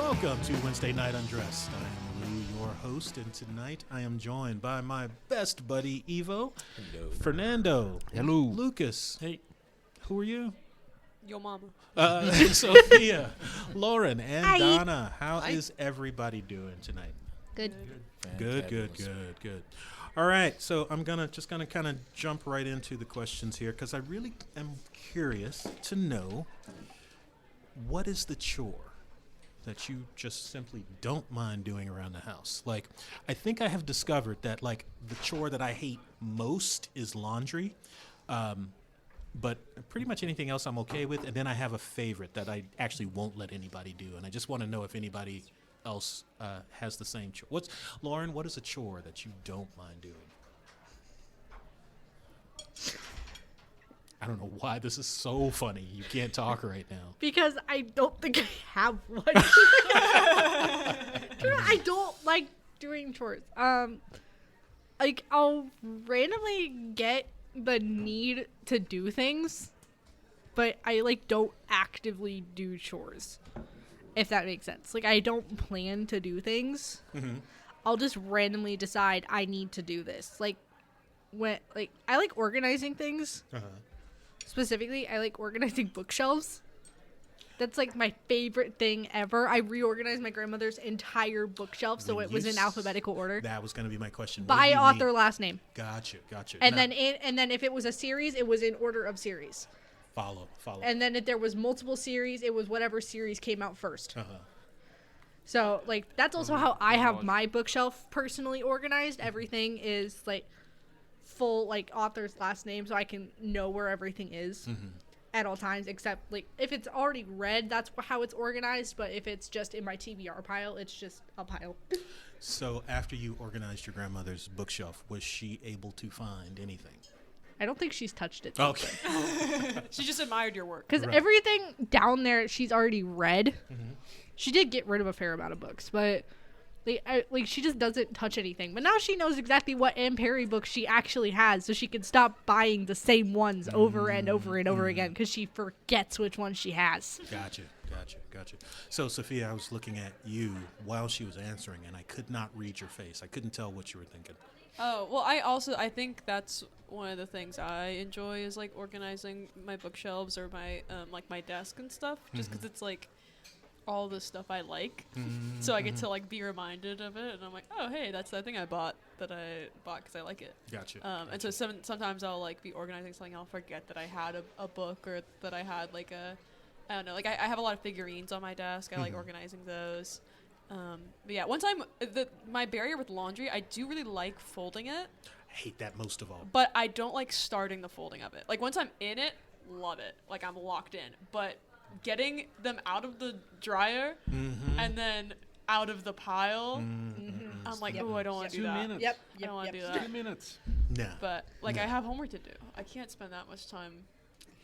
Welcome to Wednesday Night Undressed. I am Lou, your host, and tonight I am joined by my best buddy, Evo. Hello. Fernando. Hello. Lucas. Hey. Who are you? Your mama. Sophia. Lauren. And Hi. Donna. How is everybody doing tonight? Good. Good. All right, so I'm just gonna kind of jump right into the questions here because I really am curious to know what is the chore that you just simply don't mind doing around the house. Like, I think I have discovered that like the chore that I hate most is laundry, but pretty much anything else I'm okay with. And then I have a favorite that I actually won't let anybody do, and I just want to know if anybody else has the same chore. Lauren, what is a chore that you don't mind doing? I don't know why this is so funny. You can't talk right now. Because I don't think I have one. I don't like doing chores. Like I'll randomly get the need to do things, but I like don't actively do chores. If that makes sense. Like I don't plan to do things. Mm-hmm. I'll just randomly decide I need to do this. Like when I like organizing things. Uh-huh. Specifically, I like organizing bookshelves. That's like my favorite thing ever. I reorganized my grandmother's entire bookshelf so it was in alphabetical order. That was going to be my question. By author last name. Gotcha. And then if it was a series, it was in order of series. Follow. And then if there was multiple series, it was whatever series came out first. Uh-huh. So like that's also how I have my bookshelf personally organized. Everything is like full like author's last name so I can know where everything is at all times, except like if it's already read, that's how it's organized. But if it's just in my TBR pile, it's just a pile. So after you organized your grandmother's bookshelf, was she able to find anything? I don't think she's touched it. Okay. She just admired your work. Because everything down there she's already read. Mm-hmm. She did get rid of a fair amount of books, but she just doesn't touch anything. But now she knows exactly what Anne Perry books she actually has, so she can stop buying the same ones over and over and over again because she forgets which ones she has. Gotcha. So, Sophia, I was looking at you while she was answering, and I could not read your face. I couldn't tell what you were thinking. Oh, well, I think that's one of the things I enjoy is, like, organizing my bookshelves or my, my desk and stuff, just because it's, like, all the stuff I like. So I get to, like, be reminded of it, and I'm like, oh, hey, that's that thing I bought because I like it. Gotcha. And so sometimes I'll, like, be organizing something, I'll forget that I had a book or that I had, like, I don't know, like, I have a lot of figurines on my desk. I like organizing those. But yeah, one time, my barrier with laundry, I do really like folding it. I hate that most of all. But I don't like starting the folding of it. Like, once I'm in it, love it. Like, I'm locked in. But getting them out of the dryer and then out of the pile, I'm like, oh, I don't want to do that. 2 minutes. Yep. I don't want to do that. 2 minutes. No. But, like, I have homework to do. I can't spend that much time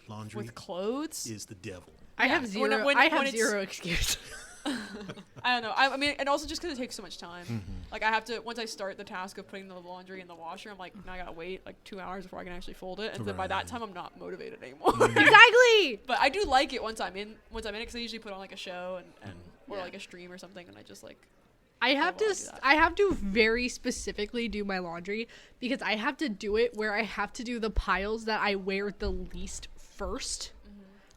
Laundry with clothes. is the devil. I have zero. When I have it's- zero excuse. I don't know. I mean, and also just because it takes so much time. Like, I have to, once I start the task of putting the laundry in the washer, I'm like, now I gotta wait like 2 hours before I can actually fold it. And then by that time, I'm not motivated anymore. Exactly. But I do like it once I'm in it, because I usually put on like a show or like a stream or something, and I just like. I have to very specifically do my laundry because I have to do it where I have to do the piles that I wear the least first.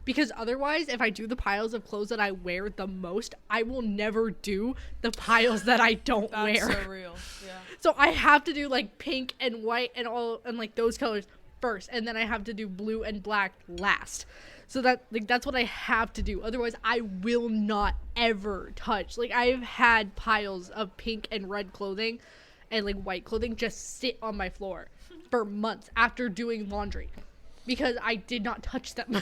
Because otherwise, if I do the piles of clothes that I wear the most, I will never do the piles that I don't wear. That's so real. Yeah. So I have to do like pink and white and all and like those colors first, and then I have to do blue and black last. So that's what I have to do. Otherwise, I will not ever touch. Like, I've had piles of pink and red clothing and like white clothing just sit on my floor for months after doing laundry because I did not touch them.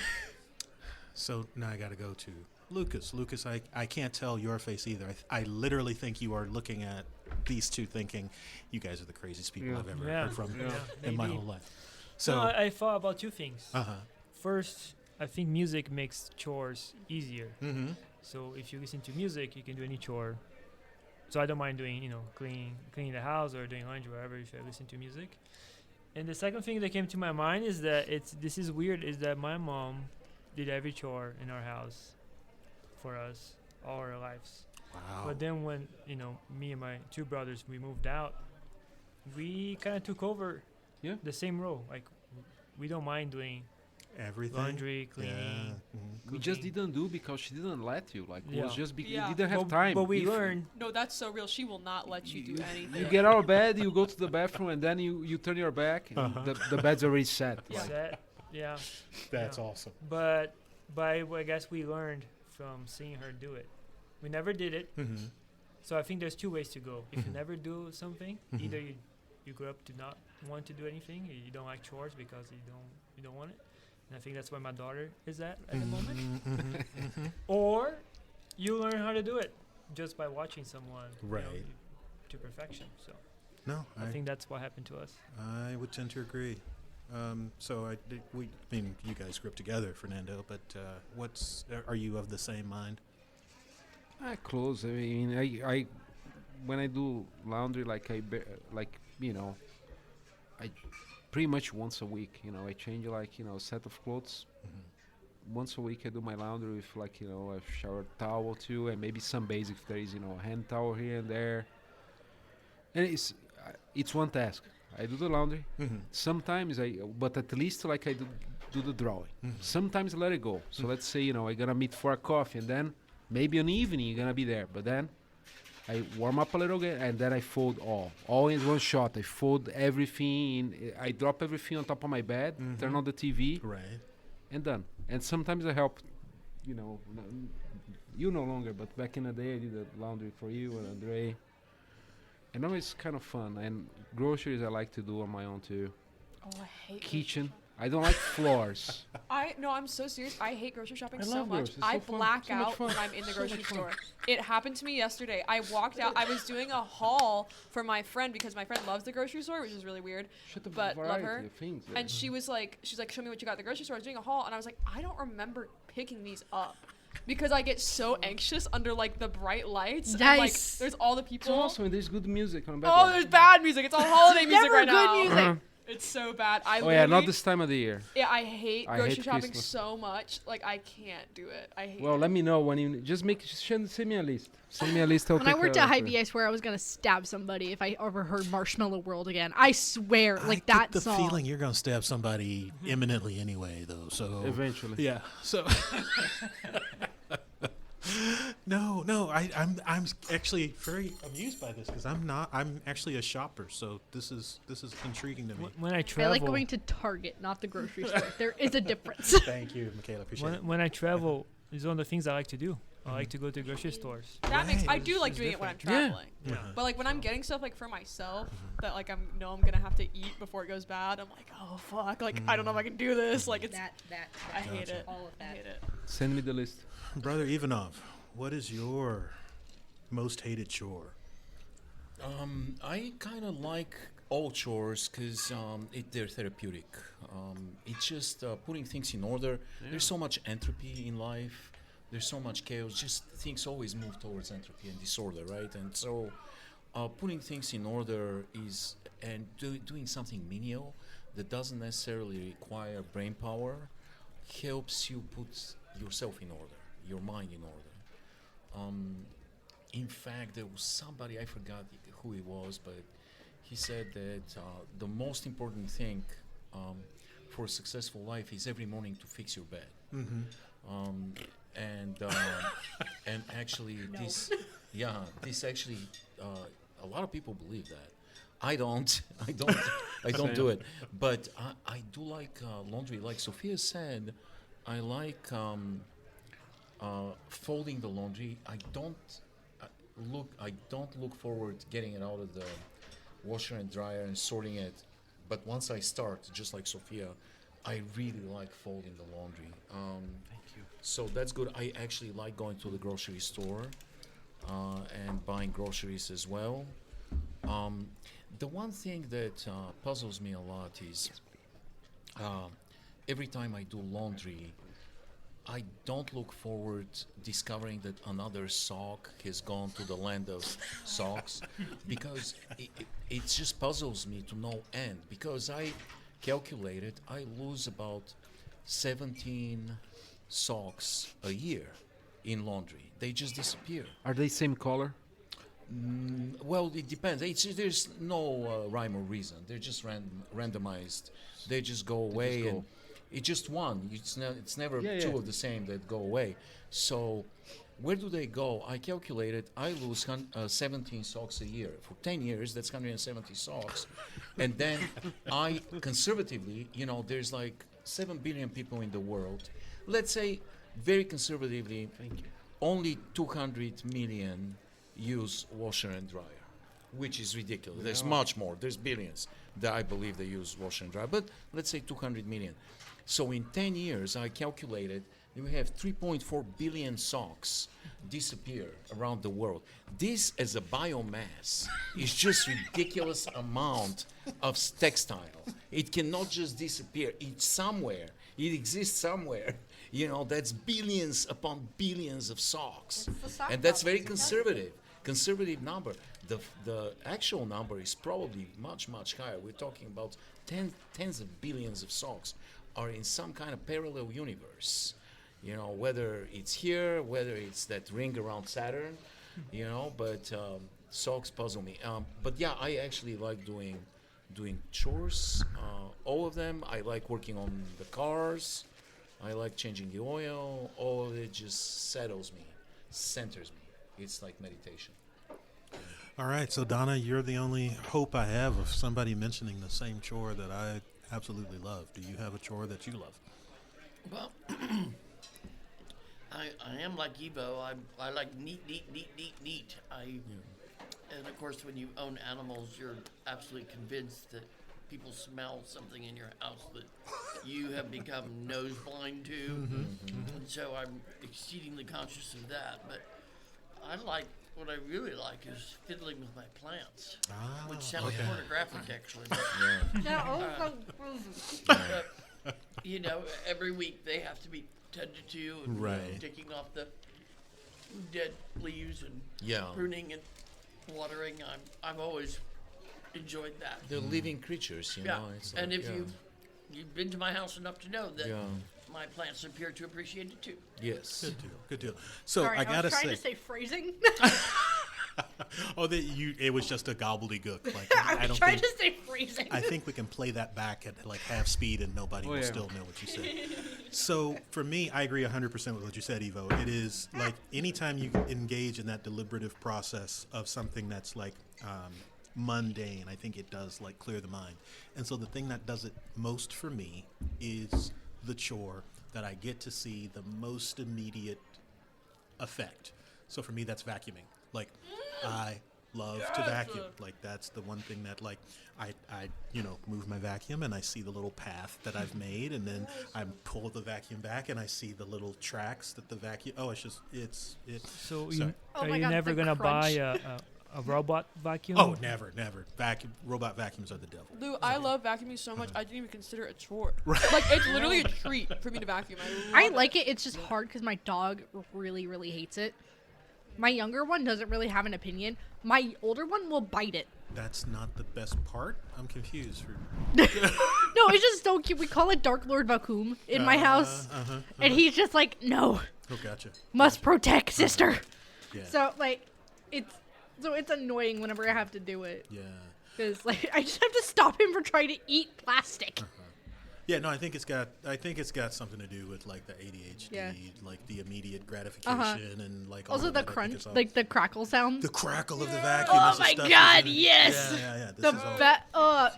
So now I got to go to Lucas. Lucas, I can't tell your face either. I literally think you are looking at these two thinking, you guys are the craziest people I've ever heard from in my whole life. So no, I thought about two things. Uh-huh. First, I think music makes chores easier. Mm-hmm. So if you listen to music, you can do any chore. So I don't mind doing, cleaning the house or doing laundry, whatever, if I listen to music. And the second thing that came to my mind is that this is weird, is that my mom did every chore in our house for us all our lives. Wow. But then when me and my two brothers we moved out, we kind of took over Yeah. the same role. Like we don't mind doing Everything. laundry, Yeah. cleaning. Mhm. We just cooking. didn't do because she didn't let you. Like, it was Yeah. just Yeah. you didn't have but, time. But we If learned. No, that's so real. She will not let you do anything. You get out of bed, you go to the bathroom, and then you turn your back, and the bed's already set. Yeah. Like, Set. Yeah. That's Yeah. awesome. But I guess we learned from seeing her do it. We never did it. Mm-hmm. So I think there's two ways to go. If you Mhm. never do something, Mhm. either you grow up to not want to do anything, or you don't like chores because you don't want it. And I think that's where my daughter is at the moment. Mm-hmm. Or you learn how to do it just by watching someone Right. to perfection. So No, I think that's what happened to us. I would tend to agree. So I mean, you guys grew up together, Fernando. But are you of the same mind? close. I mean, I when I do laundry, like I pretty much once a week. I change a set of clothes. Once a week, I do my laundry with a shower towel too, and maybe some basic if there is a hand towel here and there. And it's one task. I do the laundry. Mm-hmm. Sometimes but at least I do the drawing. Mhm. Sometimes I let it go. So let's say I'm gonna meet for a coffee, and then maybe on the evening you're gonna be there. But then I warm up a little bit, and then I fold all in one shot. I fold everything. I drop everything on top of my bed, turn Mhm. on the TV, Right. and done. And sometimes I help. You no longer, but back in the day I did the laundry for you and Andre. And now it's kind of fun. And groceries I like to do on my own too. Oh, I hate Kitchen. I don't like floors. I'm so serious. I hate grocery shopping I so love much. groceries. It's I so fun. black So much out fun. when I'm in the So grocery much fun. store. It happened to me yesterday. I walked out. I was doing a haul for my friend because my friend loves the grocery store, which is really weird. Shut the But love variety her. of things. And she's like, show me what you got at the grocery store. I was doing a haul, and I was like, I don't remember picking these up. Because I get so anxious under like the bright lights. And, like, Nice. there's all the It's people. awesome. There's good music on Oh, background. there's bad music. It's all holiday music Never right good now. music. It's so bad. Oh yeah, not literally- this time of the year. Yeah, I hate I grocery hate shopping Christmas. so much. Like, I can't do it. I hate Well, it. let me know when you send me a list. Send me a list. I'll When I take worked care at of it. Hy-Vee, I swear I was gonna stab somebody if I ever heard Marshmallow World again. I swear, I like get that the song. feeling you're gonna stab somebody imminently anyway, though. So Eventually. yeah. So no. I'm actually very amused by this because I'm actually a shopper. So this is intriguing to me. When I I travel, like going to Target, not the grocery store. There is a difference. Thank you, Michaela. Appreciate it. when I travel, it's one of the things I like to do. I like to go to grocery stores. That makes. I Right. do like It's doing it when I'm different. traveling. Yeah. But like when I'm getting stuff like for myself that like I'm gonna have to eat before it goes bad. I'm like, oh fuck, like I don't know if I can do this. Like it's. I hate Gotcha. it. all of I that. hate it. Send me the list. Brother Ivanov, what is your most hated chore? I kind of like all chores because they're therapeutic. It's just putting things in order. There's so much entropy in life. There's so much chaos. Just things always move towards entropy and disorder, right? And so putting things in order doing something menial that doesn't necessarily require brain power helps you put yourself in order, your mind in order. In fact, there was somebody, I forgot who it was, but he said that the most important thing for a successful life is every morning to fix your bed. Mm-hmm. And actually this actually a lot of people believe that. I don't do it, but I do like laundry. Like Sophia said, I like folding the laundry. I don't look forward to getting it out of the washer and dryer and sorting it. But once I start, just like Sophia, I really like folding the laundry. Thank you. So that's good. I actually like going to the grocery store and buying groceries as well. The one thing that puzzles me a lot is every time I do laundry, I don't look forward discovering that another sock has gone to the land of socks because it just puzzles me to no end because I calculated I lose about 17 socks a year in laundry. They just disappear. Are they same color? Well, it depends. There's no rhyme or reason. They're just randomized. They just go away, go. and it's just one. It's never Yeah, two yeah. of the same that go away. So, where do they go? I calculated I lose 17 socks a year. For 10 years, that's 170 socks. And then I conservatively, there's like 7 billion people in the world. Let's say, very conservatively, only 200 million use washer and dryer, which is ridiculous. There's much more. There's billions that I believe they use washer and dryer. But let's say 200 million. So in 10 years, I calculated that we have 3.4 billion socks disappear around the world. This as a biomass is just ridiculous amount of textile. It cannot just disappear. It's somewhere. It exists somewhere. That's billions upon billions of socks. It's the sock And that's very problem. conservative number. The actual number is probably much, much higher. We're talking about tens of billions of socks are in some kind of parallel universe. Whether it's here, whether it's that ring around Saturn, but socks puzzle me. But yeah, I actually like doing chores, all of them. I like working on the cars. I like changing the oil. All of it just settles me, centers me. It's like meditation. All right, so Donna, you're the only hope I have of somebody mentioning the same chore that I absolutely love. Do you have a chore that you love? Well, I am like Evo. I like neat. And of course, when you own animals, you're absolutely convinced that people smell something in your house that you have become nose blind to. And so I'm exceedingly conscious of that. But what I really like is fiddling with my plants, which sounds pornographic actually. But, every week they have to be tended to, and Right. taking off the dead leaves and pruning and watering. I've always enjoyed that. They're living creatures, Yeah, It's and like, if you've been to my house enough to know that Yeah. my plants appear to appreciate it too. Yes. Good deal. So Sorry, I I gotta was trying say, to say phrasing. it was just a gobbledygook. Like I I was don't trying think. to say phrasing. I think we can play that back at like half speed and nobody will yeah. still know what you said. So for me, I agree 100% with what you said, Evo. It is like anytime you engage in that deliberative process of something that's like mundane, I think it does like clear the mind. And so the thing that does it most for me is the chore that I get to see the most immediate effect. So for me, that's vacuuming. Like I love to vacuum. Like that's the one thing that like I move my vacuum and I see the little path that I've made, and then I pull the vacuum back and I see the little tracks that the vacuum. Oh, it's So Sorry. Oh are my you God, never the gonna crunch. buy a robot vacuum? Oh, never. Robot vacuums are the devil. Lou, I love vacuuming so much, I didn't even consider it a chore. Like, it's literally a treat for me to vacuum. I like it. It's just hard because my dog really, really hates it. My younger one doesn't really have an opinion. My older one will bite it. That's not the best part. I'm confused. No, it's just so cute. We call it Dark Lord Vacuum in my house. And he's just like, no, Oh, gotcha. must protect sister. Yeah. So, like, it's annoying whenever I have to do it. Yeah. Because, like, I just have to stop him from trying to eat plastic. Yeah, no, I think it's got something to do with like the ADHD, Yeah. like the immediate gratification and like all Also, of the that, I think crunch, it's all- like the crackle sound. the crackle of the vacuum. Oh is the my stuff God, that's in it. yes! Yeah. This The is all-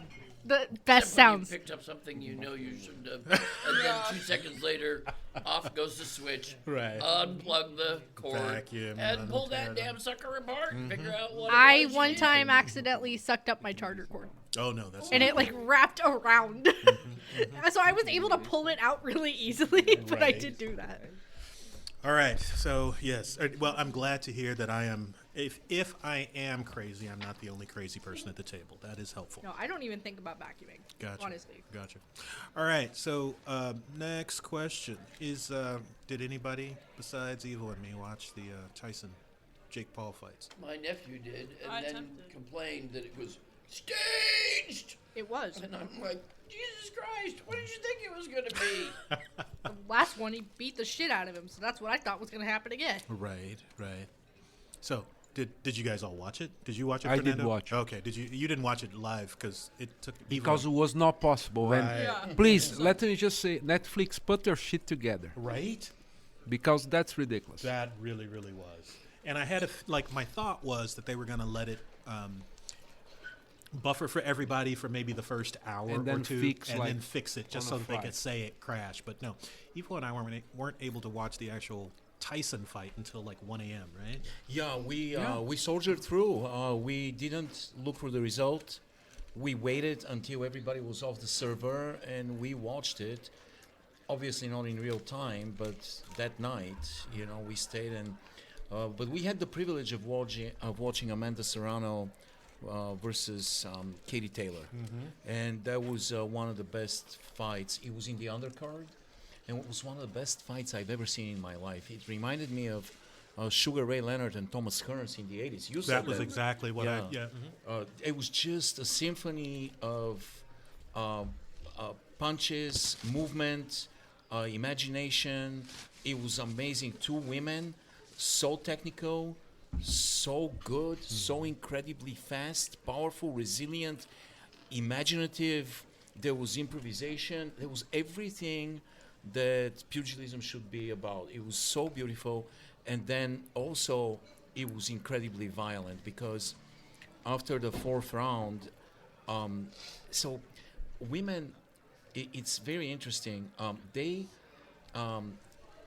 the best Except when sounds. you picked up something you know you shouldn't have, and then 2 seconds later, off goes the switch. Right. Unplug the cord Vacuum, and pull tear that it damn sucker apart and figure out what. I it was you one needed. time accidentally sucked up my charger cord. Oh no, that's And not it like wrapped around. So I was able to pull it out really easily, but I Right. did do that. All right. So yes. Well, I'm glad to hear that I am. If I am crazy, I'm not the only crazy person at the table. That is helpful. No, I don't even think about vacuuming. Gotcha. Honestly. Gotcha. All right. So next question is: did anybody besides Evo and me watch the Tyson Jake Paul fights? My nephew did, and I then attempted. complained that it was staged. It was. And I'm like, Jesus Christ, what did you think it was going to be? last one, he beat the shit out of him. So that's what I thought was gonna happen again. Right. So, did you guys all watch it? Did you watch it, I did Fernando? watch it. Okay. You didn't watch it live because it took Because it was not possible. Right. And Yeah. please, let me just say, Netflix, put their shit together. right. Because that's ridiculous. That really was. And I had my thought was that they were going to let it buffer for everybody for maybe the first hour And or then two, fix, and like, then fix it just on so the that they fly. could say it crashed. But no, Evo and I weren't able to watch the actual Tyson fight until like 1 a.m. Right? Yeah, we soldiered through. We didn't look for the result. We waited until everybody was off the server, and we watched it. Obviously not in real time, but that night, we stayed and. But we had the privilege of watching Amanda Serrano versus Katie Taylor, and that was one of the best fights. It was in the undercard, and it was one of the best fights I've ever seen in my life. It reminded me of Sugar Ray Leonard and Thomas Kearns in the 80s. You said That was exactly what Yeah. It was just a symphony of punches, movement, imagination. It was amazing. Two women, so technical, so good, so incredibly fast, powerful, resilient, imaginative. There was improvisation. There was everything that pugilism should be about. It was so beautiful. And then also it was incredibly violent because after the fourth round, so women, it's very interesting. They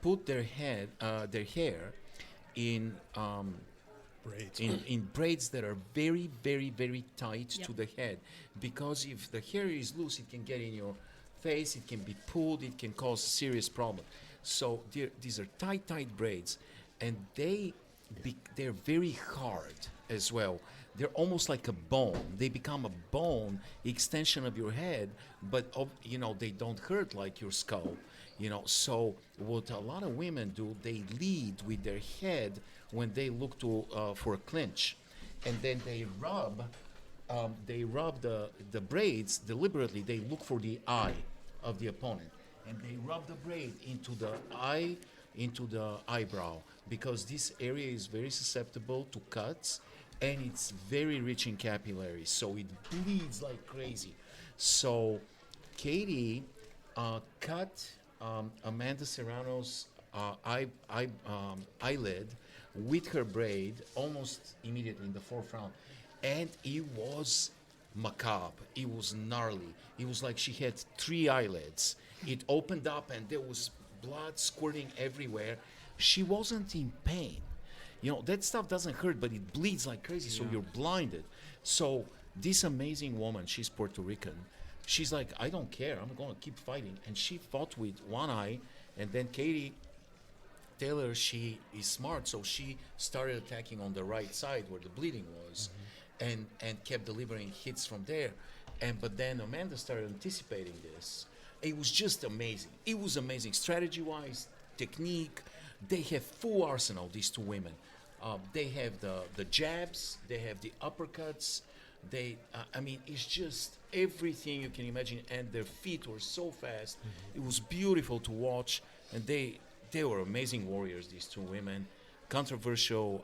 put their hair in Braids. in braids that are very, very, very tight Yep. to the head, because if the hair is loose, it can get in your face, it can be pulled, it can cause serious problem. So these are tight braids, and they're very hard as well. They're almost like a bone. They become a bone extension of your head, but they don't hurt like your skull. So what a lot of women do, they lead with their head when they look for a clinch, and then they rub the braids deliberately. They look for the eye of the opponent, and they rub the braid into the eyebrow, because this area is very susceptible to cuts, and it's very rich in capillaries, so it bleeds like crazy. So Katie cut Amanda Serrano's eyelid with her braid almost immediately in the fourth round, and it was macabre. It was gnarly. It was like she had 3 eyelids. It opened up and there was blood squirting everywhere. She wasn't in pain. That stuff doesn't hurt, but it bleeds like crazy, so you're blinded. So this amazing woman, she's Puerto Rican, she's like, I don't care, I'm going to keep fighting. And she fought with one eye, and then Katie Taylor, she is smart, so she started attacking on the right side where the bleeding was, and kept delivering hits from there. But then Amanda started anticipating this. It was just amazing. It was amazing, strategy-wise, technique. They have full arsenal, these two women. They have the jabs, they have the uppercuts. It's just everything you can imagine, and their feet were so fast. It was beautiful to watch, and they were amazing warriors, these two women. Controversial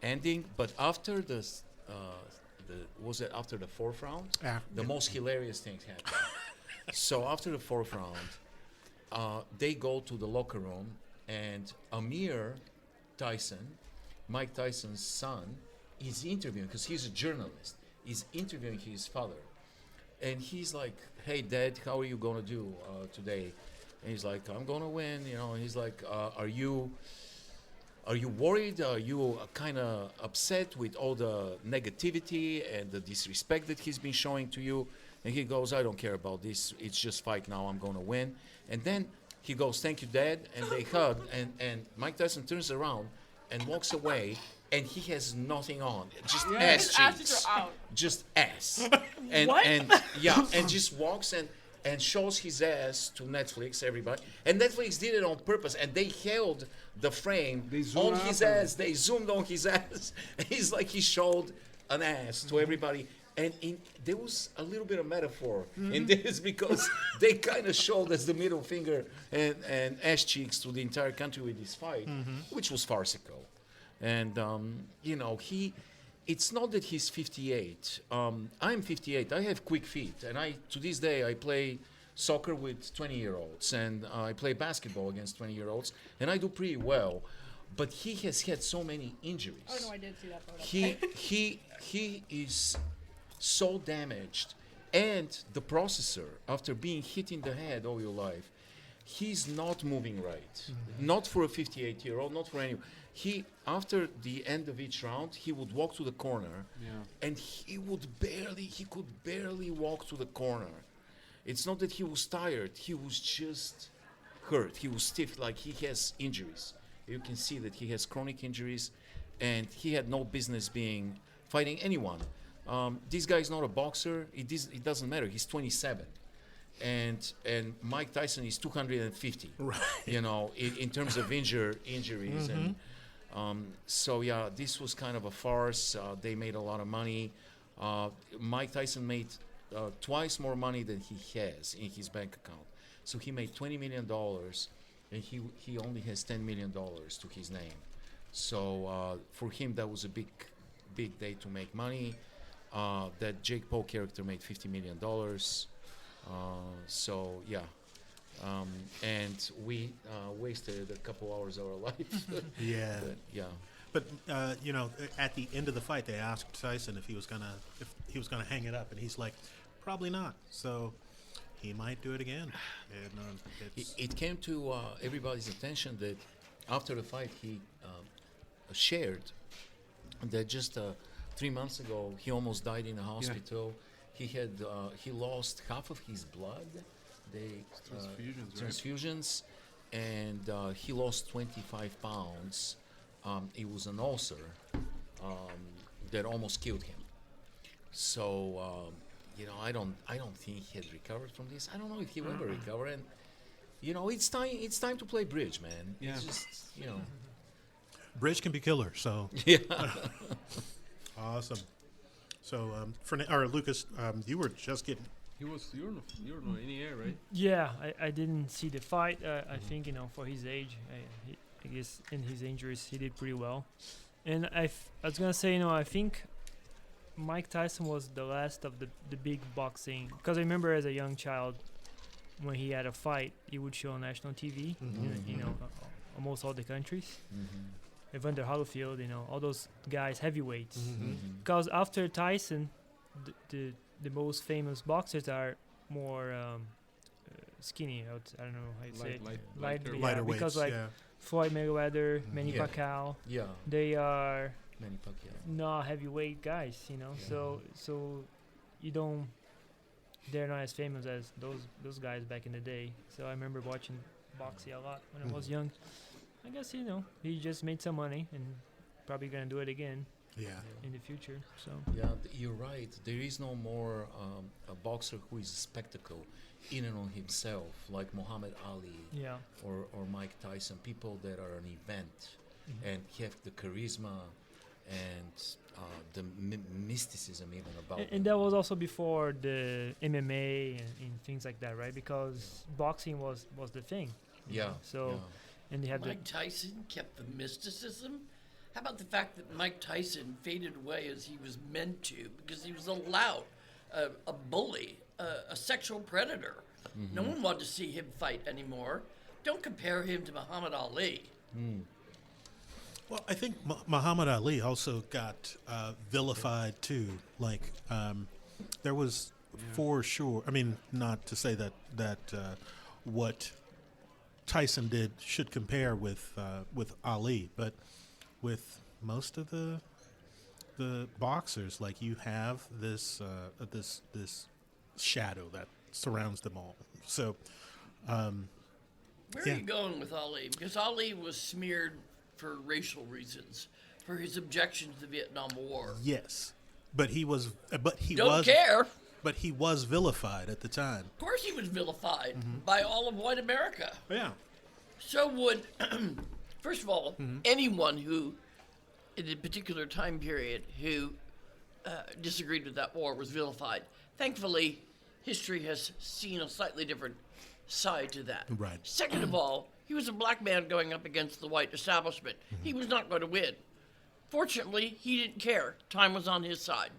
ending, but after after the fourth round, the most hilarious things happened. So after the fourth round, they go to the locker room, and Amir Tyson, Mike Tyson's son, is interviewing, because he's a journalist. He's interviewing his father, and he's like, "Hey, Dad, how are you gonna do today?" And he's like, "I'm gonna win," And he's like, "Are you worried? Are you kind of upset with all the negativity and the disrespect that he's been showing to you?" And he goes, "I don't care about this. It's just fight now. I'm gonna win." And then he goes, "Thank you, Dad," and they hug, and Mike Tyson turns around and walks away, and he has nothing on, just ass His asses cheeks, are out. just ass, and What? and just walks and shows his ass to Netflix, everybody, and Netflix did it on purpose, and they held the frame They zoomed on his out on ass, they zoomed on his ass. He's like, he showed an ass to everybody, And there was a little bit of metaphor in this because they kind of showed us the middle finger and ass cheeks to the entire country with this fight, which was farcical. And, it's not that he's 58. I'm 58. I have quick feet. And to this day, I play soccer with 20-year-olds. And I play basketball against 20-year-olds. And I do pretty well. But he has had so many injuries. Oh no, I did see that photo. He is so damaged, and the processor, after being hit in the head all your life, he's not moving right. Not for a 58-year-old, not for anyone. He, after the end of each round, he would walk to the corner, and he could barely walk to the corner. It's not that he was tired, he was just hurt. He was stiff, like he has injuries. You can see that he has chronic injuries, and he had no business fighting anyone. This guy is not a boxer. It doesn't matter. He's 27, and Mike Tyson is 250. Right. In terms of injuries, and so yeah, this was kind of a farce. They made a lot of money. Mike Tyson made twice more money than he has in his bank account. So he made $20 million, and he only has $10 million to his name. So for him, that was a big day to make money. That Jake Paul character made $50 million. So yeah, and we wasted a couple hours of our life. Yeah. But, But at the end of the fight, they asked Tyson if he was gonna hang it up, and he's like, probably not. So he might do it again. And it came to everybody's attention that after the fight, he shared that just 3 months ago he almost died in the hospital. He lost half of his blood. Transfusions, and he lost 25 pounds. It was an ulcer that almost killed him. So I don't think he had recovered from this. I don't know if he will ever recover. And it's time to play bridge, man. Yeah. It's just bridge can be killer. So yeah. awesome. So Lucas, you were just getting. You were not in the air, right? Yeah, I didn't see the fight. I think for his age, I guess in his injuries he did pretty well. And I was gonna say, I think Mike Tyson was the last of the big boxing, because I remember as a young child when he had a fight, he would show on national TV, almost all the countries. Evander Holyfield, all those guys, heavyweights. Because after Tyson, the most famous boxers are more skinny. I don't know how you say it. Lighter because weights, Floyd Mayweather, Manny Pacquiao, they are Manny Pacquiao. not heavyweight guys, So you don't. They're not as famous as those guys back in the day. So I remember watching boxing a lot when I was young. I guess he just made some money and probably gonna do it again. Yeah. In the future. So Yeah, you're right. There is no more a boxer who is a spectacle in and on himself, like Muhammad Ali yeah. or Mike Tyson. People that are an event and have the charisma and the mysticism even about them. And that was also before the MMA and things like that, right? Because boxing was the thing. Yeah. So, and they had Mike Tyson kept the mysticism. How about the fact that Mike Tyson faded away as he was meant to because he was a lout, a bully, a sexual predator. No one wanted to see him fight anymore. Don't compare him to Muhammad Ali. Well, I think Muhammad Ali also got vilified too. Like there was for sure. I mean, not to say that what Tyson did should compare with Ali, but with most of the boxers, like you have this this shadow that surrounds them all. So, Where are you going with Ali? Because Ali was smeared for racial reasons, for his objection to the Vietnam War. yes, but he was Don't care. But he was vilified at the time. Of course he was vilified by all of white America. Yeah. So would, first of all, anyone who, in a particular time period, who disagreed with that war was vilified. Thankfully, history has seen a slightly different side to that. Right. Second of all, he was a black man going up against the white establishment. He was not going to win. Fortunately, he didn't care. Time was on his side.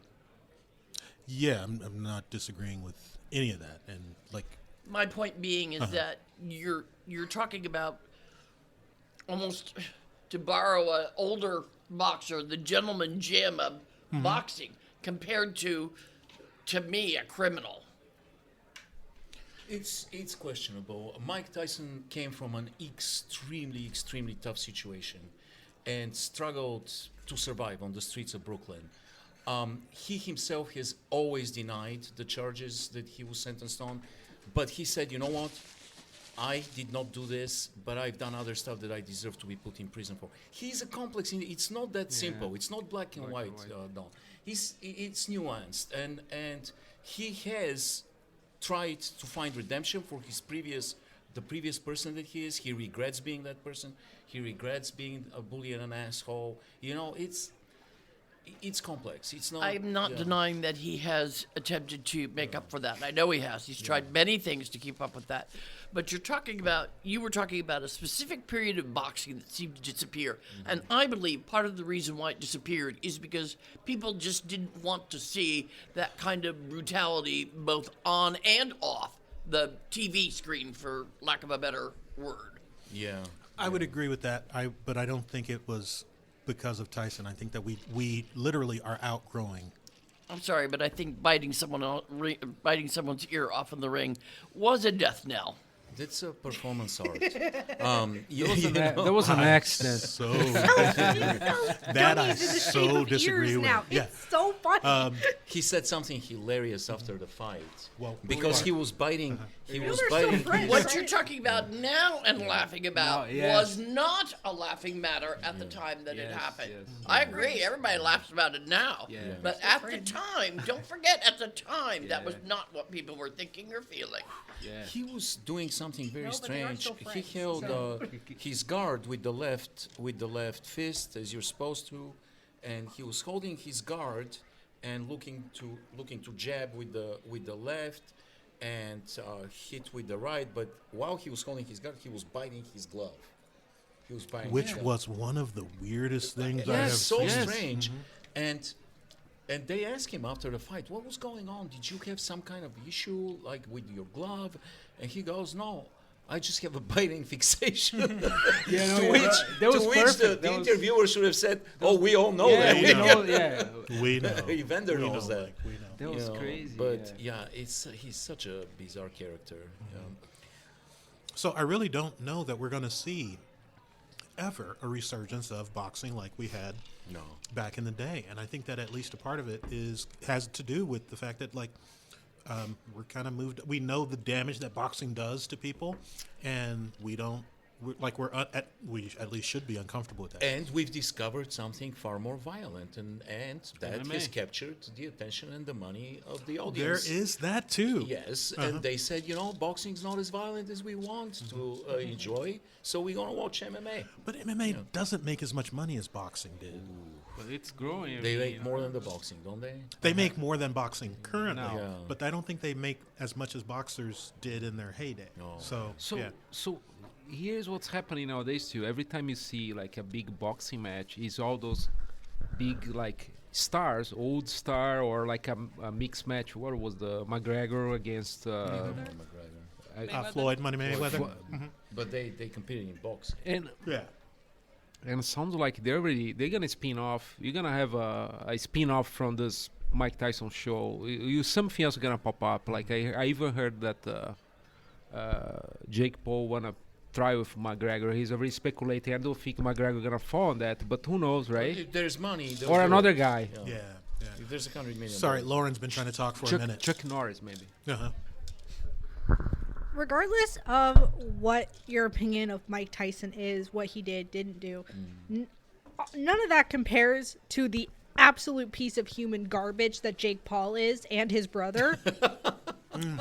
Yeah, I'm not disagreeing with any of that. And like, My point being is that you're talking about almost, to borrow an older boxer, the gentleman Jim of boxing, compared to me, a criminal. It's questionable. Mike Tyson came from an extremely tough situation and struggled to survive on the streets of Brooklyn. He himself has always denied the charges that he was sentenced on, but he said, you know what? I did not do this, but I've done other stuff that I deserve to be put in prison for. He's a complex. It's not that simple. It's not black and white. No, it's nuanced, and he has tried to find redemption for the previous person that he is. He regrets being that person. He regrets being a bully and an asshole. You know, it's complex. It's not. I'm not denying that he has attempted to make up for that. I know he has. He's tried many things to keep up with that. But you were talking about a specific period of boxing that seemed to disappear. And I believe part of the reason why it disappeared is because people just didn't want to see that kind of brutality both on and off the TV screen, for lack of a better word. Yeah. I would agree with that. But I don't think it was because of Tyson. I think that we literally are outgrowing. I'm sorry, but I think biting someone's ear off in the ring was a death knell. That's a performance art. There was an accident. So that that I so disagree with. Now. Yeah. It's so funny. He said something hilarious after the fight. Well, because before. he was biting. He was they're so biting. friends. What you're talking about now and laughing about No, yes. was not a laughing matter at the time that it Yes, happened. yes. I agree. Everybody laughs about it now. Yeah. But at the time, don't forget, at the time, that was not what people were thinking or feeling. Yeah. He was doing something very No, but they are strange. still He friends, held so. his guard with the left fist, as you're supposed to, and he was holding his guard and looking to jab with the left and hit with the right. But while he was holding his guard, he was biting his glove. He was biting. Which his glove. was one of the weirdest things I Yeah, have so seen. strange. And they asked him after the fight, what was going on? Did you have some kind of issue, like with your glove? And he goes, no, I just have a biting fixation. Yeah, no, to yeah, which, that was to which perfect. the That was- interviewer should have said, oh, we all know Yeah, that. we know, yeah. We know. Evander We knows know, that. Mike, we know. That You was know, crazy. But yeah. he's such a bizarre character. So I really don't know that we're going to see ever a resurgence of boxing like we had No. back in the day, and I think that at least a part of it has to do with the fact that we're kind of moved. We know the damage that boxing does to people, and we at least should be uncomfortable with that. And we've discovered something far more violent, and that MMA. has captured the attention and the money of the There audience. is that too. Yes, and they said, boxing's not as violent as we want to enjoy, so we're going to watch MMA. But MMA doesn't make as much money as boxing did. But it's growing. They make more than the boxing, don't they? They make more than boxing currently, No. Yeah. but I don't think they make as much as boxers did in their heyday. No. So here's what's happening nowadays too. Every time you see like a big boxing match, is all those big like stars, old star, or like a mixed match. What was the McGregor against? McGregor. Floyd Money Mayweather. Flo- But they competed in boxing. And Yeah. and it sounds like they're gonna spin off. You're gonna have a spin off from this Mike Tyson show. Something else gonna pop up. Like I even heard that Jake Paul wanna try with McGregor. He's already speculating. I don't think McGregor gonna fall on that, but who knows, right? If there's money, they'll Or do another it. guy. Yeah. If there's $100 million. Sorry, Lauren's been trying to talk for a minute. Chuck Norris, maybe. Uh-huh. Regardless of what your opinion of Mike Tyson is, what he did, didn't do, none of that compares to the absolute piece of human garbage that Jake Paul is and his brother.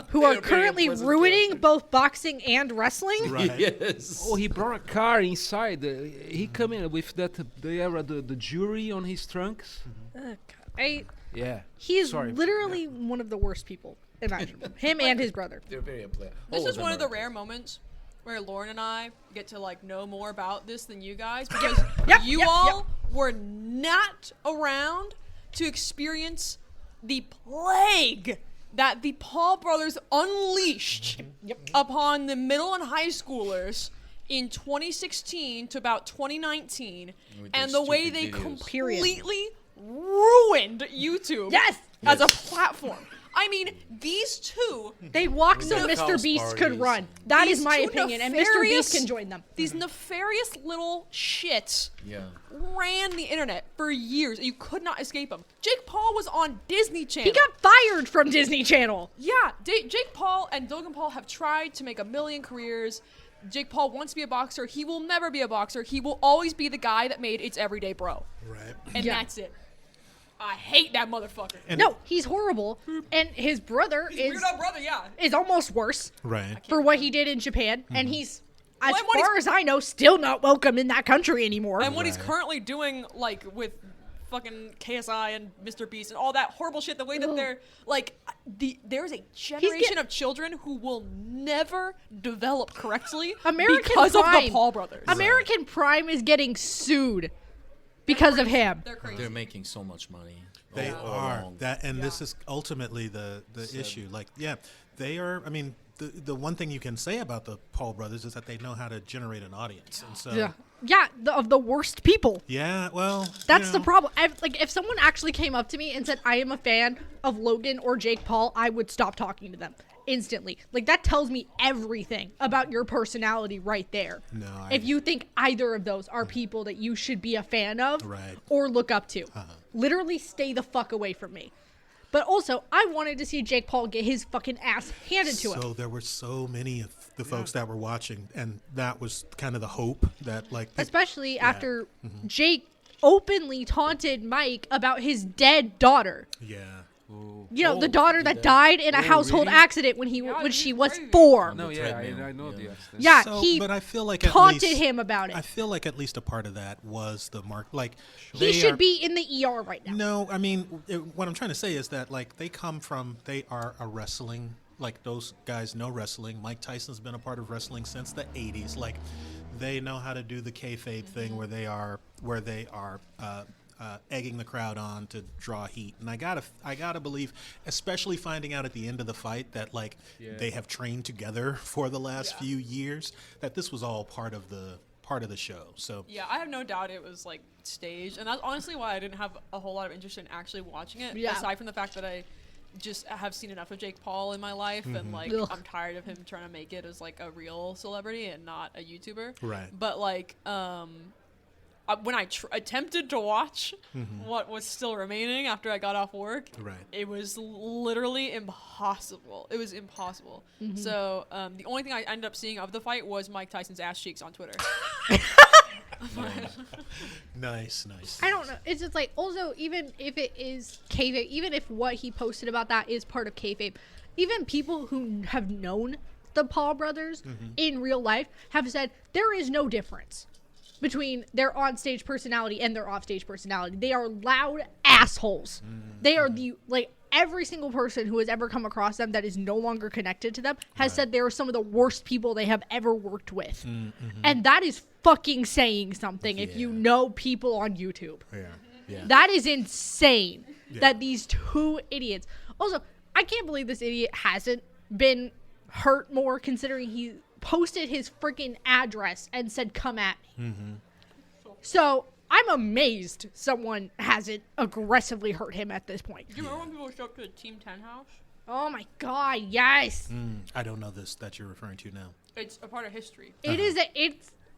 who are They're very currently unpleasant ruining characters. both boxing and wrestling. Right. Yes. Oh, he brought a car inside. He come in with that the jury on his trunks. Ugh, God. Yeah. He's Sorry. literally one of the worst people imaginable. Him and his brother. They're very unpleasant. This is one of the rare moments where Lauren and I get to like know more about this than you guys because you all were not around to experience the plague that the Paul brothers unleashed upon the middle and high schoolers in 2016 to about 2019, With and their the way stupid they videos. completely ruined YouTube Yes! as a platform. I mean, these two, They walked so Their Mr. house Beast could parties. run. That is These my two opinion, and Mr. nefarious- Beast can join them. these nefarious little shits Yeah. ran the internet for years. You could not escape them. Jake Paul was on Disney Channel. He got fired from Disney Channel. Yeah, Jake Paul and Logan Paul have tried to make a million careers. Jake Paul wants to be a boxer. He will never be a boxer. He will always be the guy that made It's Everyday Bro. Right. And Yeah. that's it. I hate that motherfucker. And No, he's horrible, and his brother He's is weirdo brother, yeah. almost worse right. for what he did in Japan, and he's, as Well, and what far as I know, still not welcome in that country anymore. And what he's Right. currently doing, like, with fucking KSI and Mr. Beast and all that horrible shit, the way that they're, like, there's a generation of children who will never develop correctly American because of the Prime. Paul brothers. American Prime is getting sued because of him. They're crazy. They're making so much money. They all are along. that, and this Yeah. is ultimately the issue. Like, yeah, they are. I mean, the one thing you can say about the Paul brothers is that they know how to generate an audience, and so Of the worst people. yeah, well, That's the problem. Like, if someone actually came up to me and said, I am a fan of Logan or Jake Paul, I would stop talking to them instantly. Like, that tells me everything about your personality right there. No, If you think either of those are people that you should be a fan of Right. or look up to, literally stay the fuck away from me. But also, I wanted to see Jake Paul get his fucking ass handed to him. So there were so many of the folks that were watching, and that was kind of the hope that, like, Especially after Jake openly taunted Mike about his dead daughter. yeah. You know, the Oh, daughter did that that- died in a Oh, household really? accident when Yeah, she he's was crazy. 4. No, the yeah, treadmill, I know the yeah. accident. Yeah, So, he but I feel like at taunted least, him about I it. feel like at least a part of that was the mark. Like, He they should are- be in the ER right now. No, I mean, what I'm trying to say is that, like, they are a wrestling, like, those guys know wrestling. Mike Tyson's been a part of wrestling since the 80s. Like, they know how to do the kayfabe thing where they are egging the crowd on to draw heat. And I gotta believe, especially finding out at the end of the fight that, like, they have trained together for the last few years, that this was all part of the show. So Yeah, I have no doubt it was like staged, and that's honestly why I didn't have a whole lot of interest in actually watching it. Yeah. Aside from the fact that I just have seen enough of Jake Paul in my life, and like Ugh. I'm tired of him trying to make it as like a real celebrity and not a YouTuber. Right. But like, when I attempted to watch what was still remaining after I got off work, Right. it was literally impossible. It was impossible. So the only thing I ended up seeing of the fight was Mike Tyson's ass cheeks on Twitter. nice. I don't know. It's just like, also, even if it is kayfabe, even if what he posted about that is part of kayfabe, even people who have known the Paul brothers in real life have said there is no difference between their onstage personality and their offstage personality. They are loud assholes. They are every single person who has ever come across them that is no longer connected to them has said they are some of the worst people they have ever worked with. And that is fucking saying something if you Yeah. know people on YouTube. Yeah. That is insane Yeah. that these two idiots. Also, I can't believe this idiot hasn't been hurt more considering he posted his freaking address and said, "Come at me." So I'm amazed someone hasn't aggressively hurt him at this point. Do you remember when people showed up to the Team 10 house? Oh my god, yes. I don't know this that you're referring to now. It's a part of history. It is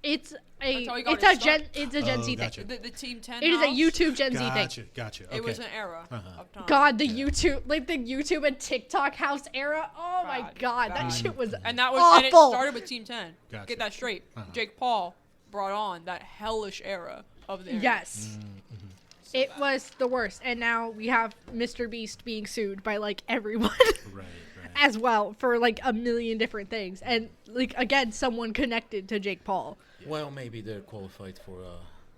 it's That's how he got a his Gen start. Z gotcha. thing. The Team 10 It is a house, YouTube Gen Z thing. Gotcha. Okay. It was an era of time. God, the YouTube and TikTok house era. Oh my Bad, god, that bad. shit was And that was awful. and it started with Team 10. Gotcha. Get that straight. Jake Paul brought on that hellish era of the internet. Yes. It was the worst. And now we have Mr. Beast being sued by like everyone. Right. as well for like a million different things, and like again, someone connected to Jake Paul. Well, maybe they're qualified for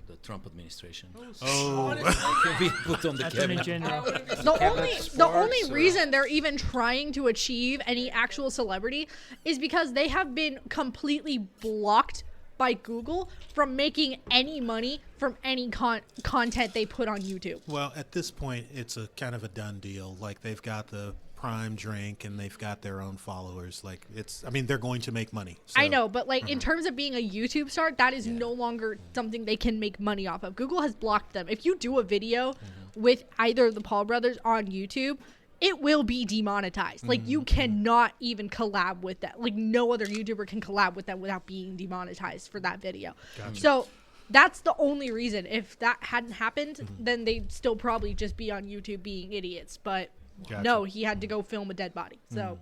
the Trump administration. Oh, Can be put on the Attorney cabinet. General. The only reason they're even trying to achieve any actual celebrity is because they have been completely blocked by Google from making any money from any content they put on YouTube. well, at this point, it's a kind of a done deal. Like they've got the prime drink and they've got their own followers. Like they're going to make money. So. I know, but like in terms of being a YouTube star, that is no longer something they can make money off of. Google has blocked them. If you do a video with either of the Paul brothers on YouTube, it will be demonetized. Like you cannot even collab with that. Like no other YouTuber can collab with them without being demonetized for that video. Gotcha. So that's the only reason. If that hadn't happened, then they'd still probably just be on YouTube being idiots. But Gotcha. no, he had to go film a dead body. So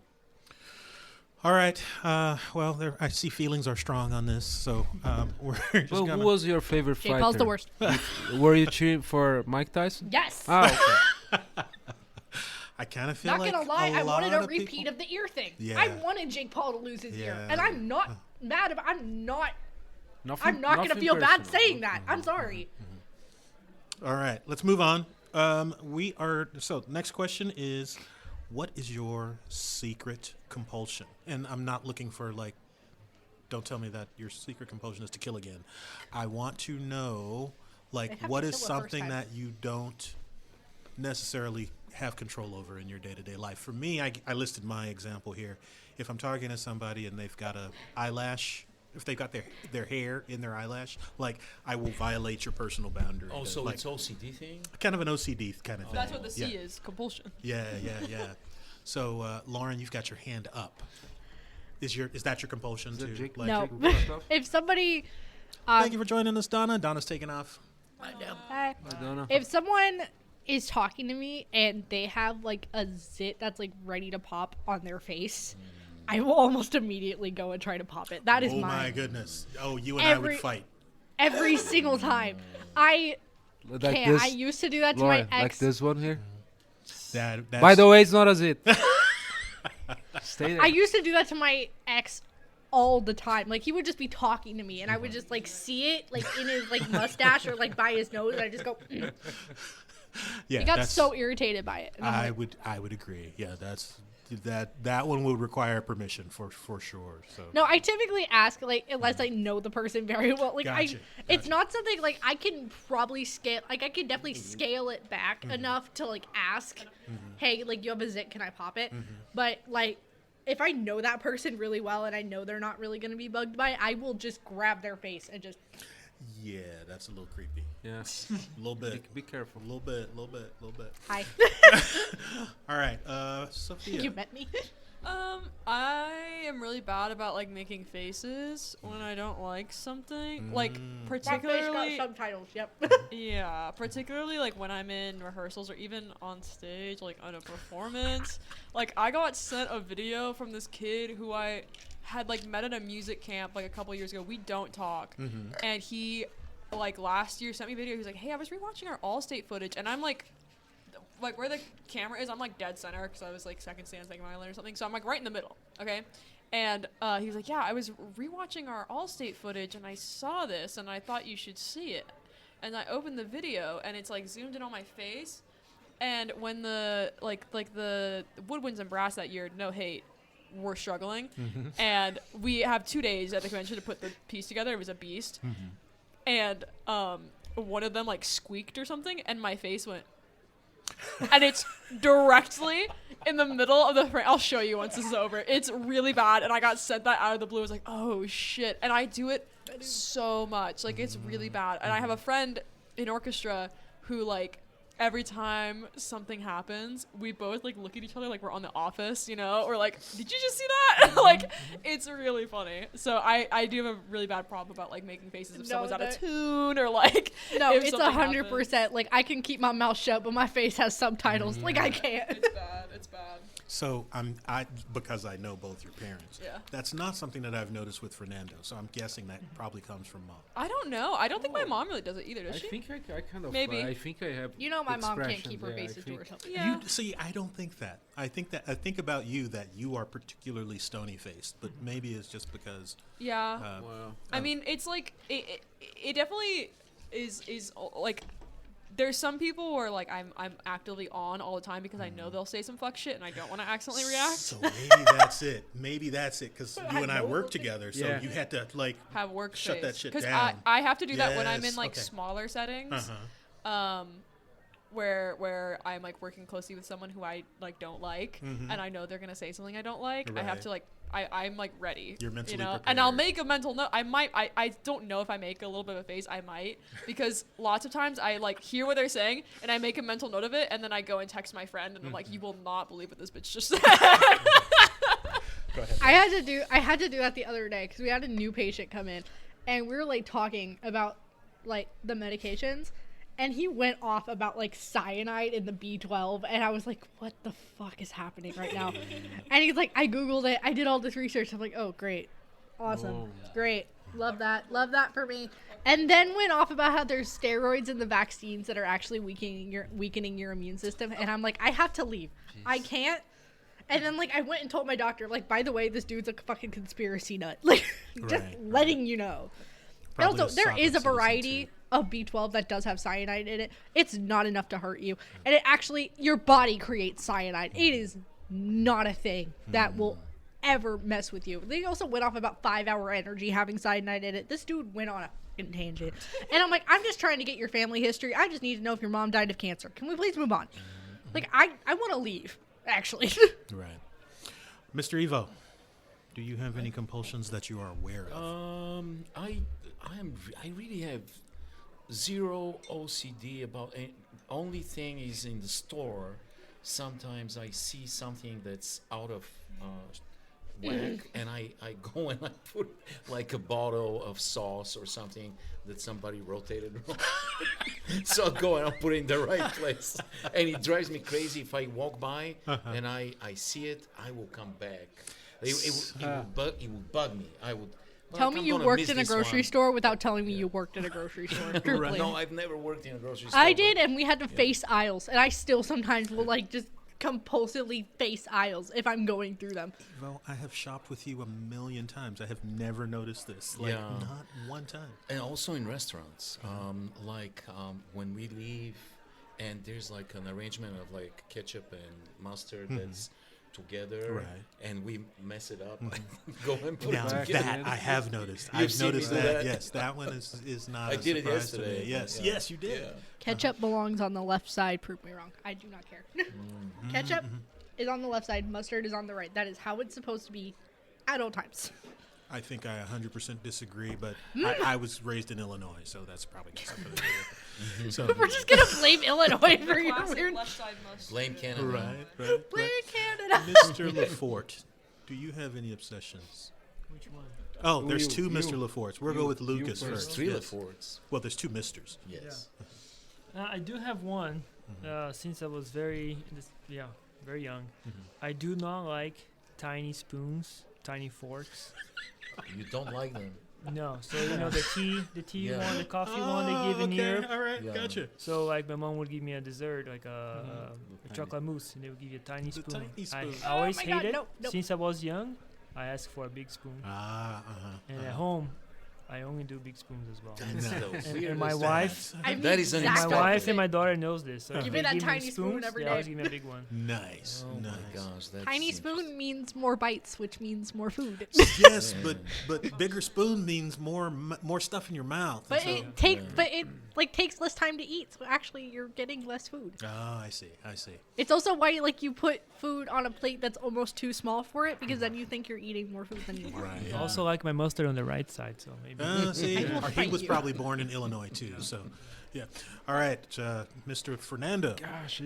All right. Well, I see feelings are strong on this, so we're just Well, gonna. who was your favorite Jake fighter? Paul's the worst. Were you cheering for Mike Tyson? Yes. Oh, okay. I kind of feel Not like gonna lie, I wanted a lot of repeat people- of the ear thing. Yeah. I wanted Jake Paul to lose his ear, Yeah. and I'm not mad about. I'm not Nothing, gonna nothing feel bad personal. saying that. I'm sorry. All right, let's move on. Next question is, what is your secret compulsion? And I'm not looking for don't tell me that your secret compulsion is to kill again. I want to know, They have what to is kill it first something time. that you don't necessarily have control over in your day-to-day life. For me, I listed my example here. If I'm talking to somebody and they've got a eyelash, if they've got their hair in their eyelash, I will violate your personal boundary. Oh, so it's OCD thing? kind of an OCD kind of thing. That's what the C Yeah. is, compulsion. Yeah. So, Lauren, you've got your hand up. Is that your compulsion Is that too? Jake- No. Jake Paul stuff? If somebody, Thank you for joining us, Donna. Donna's taking off. I know. I don't know. if someone is talking to me and they have a zit that's ready to pop on their face, I will almost immediately go and try to pop it. That is Oh my mine. goodness. Oh, you and I would Every- fight. Every single time. I Like can't. this, I used to do that to Lauren, my like ex. this one here. That's, By the way, it's not a zit. Stay there. I used to do that to my ex all the time. He would just be talking to me, and I would just see it in his mustache or by his nose, and I just go. yeah, He got that's- so irritated by it. And I'm I like, would agree. Yeah, that one would require permission for sure. So no, I typically ask unless I know the person very well. Gotcha, It's not something I can probably scale. I can definitely scale it back enough to ask, hey, you have a zit, can I pop it? But if I know that person really well and I know they're not really gonna be bugged by it, I will just grab their face and just. yeah, that's a little creepy. Yeah. A little bit. Be careful. A little bit. Hi. All right, Sophia. You met me. I am really bad about making faces when I don't like something. My face Particularly, got subtitles. Yep. yeah, particularly when I'm in rehearsals or even on stage, on a performance. I got sent a video from this kid who I had met at a music camp a couple years ago. We don't talk, and he last year sent me a video. He was like, "Hey, I was rewatching our Allstate footage," and I'm where the camera is, I'm dead center because I was second stand, second violin or something. So I'm right in the middle, okay? And he was like, "Yeah, I was rewatching our Allstate footage and I saw this and I thought you should see it." And I opened the video and it's zoomed in on my face. And when the the woodwinds and brass that year, no hate, were struggling, and we have 2 days at the convention to put the piece together. It was a beast, and one of them squeaked or something, and my face went. And it's directly in the middle of the frame. I'll show you once this is over. It's really bad, and I got sent that out of the blue. I was like, oh shit. And I do it so much. It's really bad. And I have a friend in orchestra who every time something happens, we both look at each other we're on The Office, or did you just see that? It's really funny. So I do have a really bad problem about making faces if No, someone's out of that- tune or No, if it's something 100%. I can keep my mouth shut, but my face has subtitles. I can't. It's bad. It's bad. So because I know both your parents. Yeah. That's not something that I've noticed with Fernando. So I'm guessing that probably comes from mom. I don't know. I don't think my mom really does it either, does I she? think I kind of. Maybe. I think I have. You know, my mom can't keep her expressions, faces yeah, to herself. Yeah. You see, I don't think that. I think about you that you are particularly stony faced, but maybe it's just because. Yeah. Wow. I mean, it's like it definitely is like there's some people where like I'm actively on all the time because I know they'll say some fuck shit and I don't want to accidentally react. So maybe that's it. Maybe that's it because you and I work together, so Yeah. you had to like Have work shut that shit because down. I have to do that when I'm Yes, in like okay. smaller settings. Where I'm like working closely with someone who I like don't like, and I know they're gonna say something I don't like. I have Right. to like I'm like ready. You're mentally and I'll prepared. make a mental note. I don't know if I make a little bit of a face. I might because lots of times I like hear what they're saying and I make a mental note of it, and then I go and text my friend and I'm like, you will not believe what this bitch just said. Go ahead. I had to do that the other day because we had a new patient come in, and we were like talking about like the medications, and he went off about like cyanide in the B12, and I was like, what the fuck is happening right now? And he's like, I googled it, I did all this research. I'm like, oh great, awesome, Whoa. great, love that for me. And then went off about how there's steroids in the vaccines that are actually weakening your immune system, and I'm like, I have to leave, I can't. And then, like, I went and told my doctor, like, by the way, this dude's a fucking conspiracy nut. Like, just Right, letting you know. Probably And also, there a is a citizen, variety too. of B12 that does have cyanide in it. It's not enough to hurt you. And it actually, your body creates cyanide. It is not a thing that will ever mess with you. They also went off about 5-hour energy having cyanide in it. This dude went on a fucking tangent. And I'm like, I'm just trying to get your family history. I just need to know if your mom died of cancer. Can we please move on? Like, I want to leave, actually. Right. Mr. Evo, do you have any compulsions that you are aware of? I really have zero OCD about it. Only thing is in the store. Sometimes I see something that's out of whack, and I go and I put like a bottle of sauce or something that somebody rotated wrong. So I'll go and I'll put it in the right place. And it drives me crazy if I walk by and I see it, I will come back. It would bug me. I would. Tell like, me I'm you gonna worked miss in a this grocery one. store without telling me you worked in a grocery store. Truthfully. No, I've never worked in a grocery store. I but- did, and we had to face aisles, and I still sometimes will like just compulsively face aisles if I'm going through them. Evo, I have shopped with you a million times. I have never noticed this. Like, Yeah. not one time. And also in restaurants, when we leave, and there's like an arrangement of like ketchup and mustard that's together, Right. and we mess it up. Go and put Now it back together. that I have noticed. You've I've seen me noticed do that. that? Yes, that one is not I a did it surprise to me. yesterday. Yes, Yeah. yes, you did. Yeah. Ketchup belongs on the left side. Prove me wrong. I do not care. Ketchup is on the left side. Mustard is on the right. That is how it's supposed to be at all times. I think I 100% disagree, but I was raised in Illinois, so that's probably got something to do with it. So, We're just gonna blame Illinois for your Classic weird. left side must. Blame Canada. right. Blame Canada. Mr. Lafort, do you have any obsessions? Which one? Oh, there's You- two you- Mr. Laforts. We'll you- go with you Lucas first. first. Three Yes. Laforts. Well, there's two Misters. Yes. I do have one. Since I was very young. I do not like tiny spoons, tiny forks. You don't like them. No, so you know the tea Yeah. one, the coffee one they give in Europe. All right, Yeah. gotcha. So like my mom would give me a dessert, like a chocolate mousse, and they would give you a tiny The spoon. tiny spoon. I always Oh my God, hated. nope, nope. Since I was young, I asked for a big spoon, and at home, I only do big spoons as well. That's No. the And weirdest my thing. wife, I mean, That is my unexpected. exactly. wife and my daughter knows this. So if Give they me that give me tiny spoon spoons, every they always day. give me a big one. Nice, Oh nice. my gosh, that's Tiny interesting. spoon means more bites, which means more food. Yes, Yeah. but bigger spoon means more stuff in your mouth. But So- it like takes less time to eat, so actually you're getting less food. Oh, I see. It's also why like you put food on a plate that's almost too small for it, because then you think you're eating more food than you are. Right. I also like my mustard on the right side, so maybe. See, I will he fight was you. probably born in Illinois too. So, yeah. All right, Mr. Fernando. Gosh,